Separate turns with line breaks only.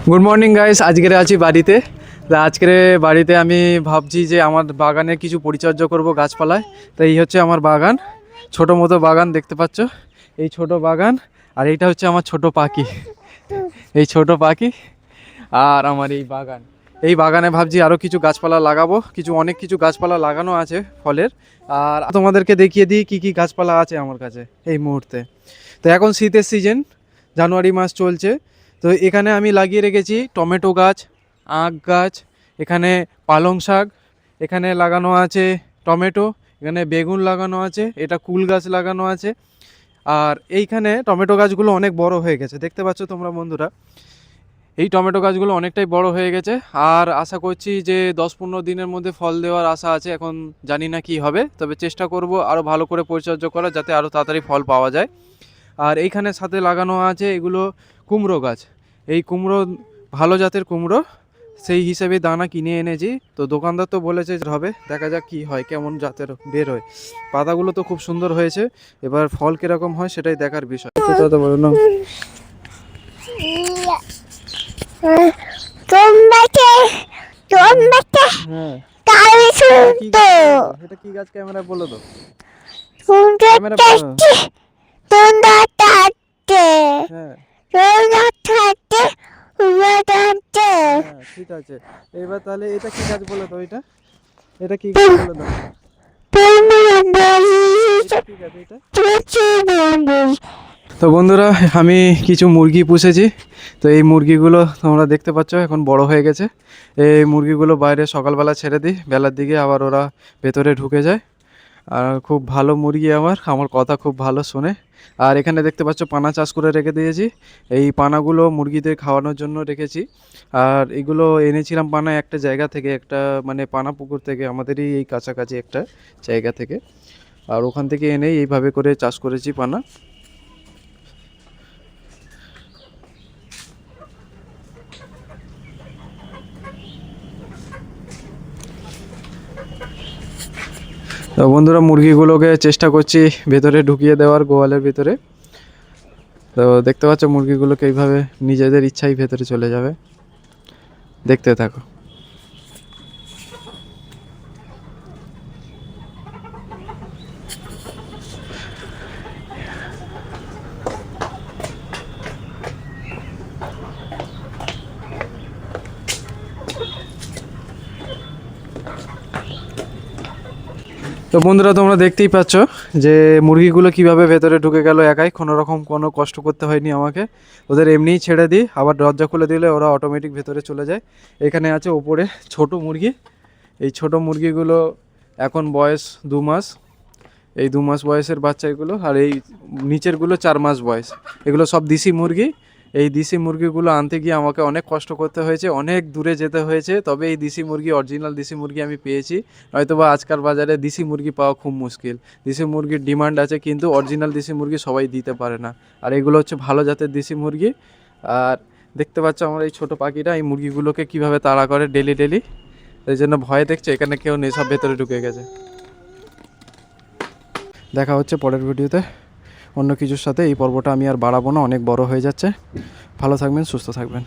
Good morning guys, আজকের আছি বাড়িতে। আজকের বাড়িতে আমি ভাবছি যে আমার বাগানের কিছু পরিচর্যা করব গাছপালায়। তো এই হচ্ছে আমার বাগান, ছোট মতো বাগান দেখতে পাচ্ছ, এই ছোট বাগান। আর এইটা হচ্ছে আমার ছোট পাখি, এই ছোট পাখি। আর আমার এই বাগান, এই বাগানে ভাবছি আরও কিছু গাছপালা লাগাবো, অনেক কিছু গাছপালা লাগানো আছে ফলের। আর তোমাদেরকে দেখিয়ে দিই কী কী গাছপালা আছে আমার কাছে এই মুহূর্তে। তো এখন শীতের সিজন, জানুয়ারি মাস চলছে। তো এখানে আমি লাগিয়ে রেখেছি টমেটো গাছ, আখ গাছ, এখানে পালং শাক, এখানে লাগানো আছে টমেটো, এখানে বেগুন লাগানো আছে, এটা কুল গাছ লাগানো আছে। আর এইখানে টমেটো গাছগুলো অনেক বড় হয়ে গেছে, দেখতে পাচ্ছ তোমরা বন্ধুরা। এই টমেটো গাছগুলো অনেকটাই বড় হয়ে গেছে। আর আশা করছি যে 10-15 দিনের মধ্যে ফল দেওয়ার আশা আছে। এখন জানি না কি হবে, তবে চেষ্টা করব আরও ভালো করে পরিচর্যা করার, যাতে আরও তাড়াতাড়ি ফল পাওয়া যায়। আর এইখানে সাথে লাগানো আছে এগুলো কুমড়ো গাছ। এই কুমড়ো ভালো জাতের কুমড়ো, সেই হিসেবে দানা কিনে এনেছি। তো দোকানদার তো বলেছে হবে, দেখা যাক কি হয়, কেমন জাতের বের হয়। পাতাগুলো তো খুব সুন্দর হয়েছে, এবার ফল কীরকম হয় সেটাই দেখার বিষয়। তো বলো না, হ্যাঁ এটা কি গাছ, ক্যামেরা বলো তো, ক্যামেরা ঠিক আছে। এবার তাহলে এটা কি গাছ বলো তো, এটা কি গাছ বলো তো, তো বন্ধুরা আমি কিছু মুরগি পুষেছি। তো এই মুরগিগুলো তোমরা দেখতে পাচ্ছ এখন বড় হয়ে গেছে। এই মুরগিগুলো বাইরে সকালবেলা ছেড়ে দিই, বেলার দিকে আবার ওরা ভেতরে ঢুকে যায়। আর খুব ভালো মুরগি, আমার কথা খুব ভালো শোনে। আর এখানে দেখতে পাচ্ছ পানা চাষ করে রেখে দিয়েছি। এই পানাগুলো মুরগিদের খাওয়ানোর জন্য রেখেছি। আর এগুলো এনেছিলাম পানা একটা জায়গা থেকে, একটা মানে পানা পুকুর থেকে, আমাদেরই এই কাছাকাছি একটা জায়গা থেকে। আর ওখান থেকে এনেই এইভাবে করে চাষ করেছি পানা। তো বন্ধুরা মুরগিগুলোকে চেষ্টা করছি ভেতরে ঢুকিয়ে দেওয়ার, গোয়ালের ভিতরে। তো দেখতে পাচ্ছ মুরগিগুলোকে এইভাবে নিজেদের ইচ্ছাই ভেতরে চলে যাবে, দেখতে থাকো। তো বন্ধুরা তোমরা দেখতেই পাচ্ছ যে মুরগিগুলো কিভাবে ভেতরে ঢুকে গেল একাই, কোনো কষ্ট করতে হয়নি আমাকে। ওদের এমনিই ছেড়ে দিই, আবার দরজা খুলে দিলে ওরা অটোমেটিক ভেতরে চলে যায়। এখানে আছে ওপরে ছোট মুরগি, এই ছোট মুরগিগুলো এখন বয়স 2 মাস। এই 2 মাস বয়সের বাচ্চা এগুলো। আর এই নিচেরগুলো 4 মাস বয়স। এগুলো সব দেশি মুরগি। এই দেশি মুরগিগুলো আনতে গিয়ে আমাকে অনেক কষ্ট করতে হয়েছে, অনেক দূরে যেতে হয়েছে, তবে এই দেশি মুরগি, অরিজিনাল দেশি মুরগি আমি পেয়েছি। হয়তোবা আজকাল বাজারে দেশি মুরগি পাওয়া খুব মুশকিল। দেশি মুরগির ডিমান্ড আছে, কিন্তু অরিজিনাল দেশি মুরগি সবাই দিতে পারে না। আর এগুলো হচ্ছে ভালো জাতের দেশি মুরগি। আর দেখতে পাচ্ছ আমার এই ছোট পাখিটা এই মুরগিগুলোকে কিভাবে তাড়া করে ডেলি। এই জন্য ভয় দেখছে এখানে কেউ নেই, সব ভেতরে ঢুকে গেছে। দেখা হচ্ছে পরের ভিডিওতে অন্য কিছুর সাথে। এই পর্বটা আমি আর বাড়াবো না, অনেক বড় হয়ে যাচ্ছে। ভালো থাকবেন, সুস্থ থাকবেন।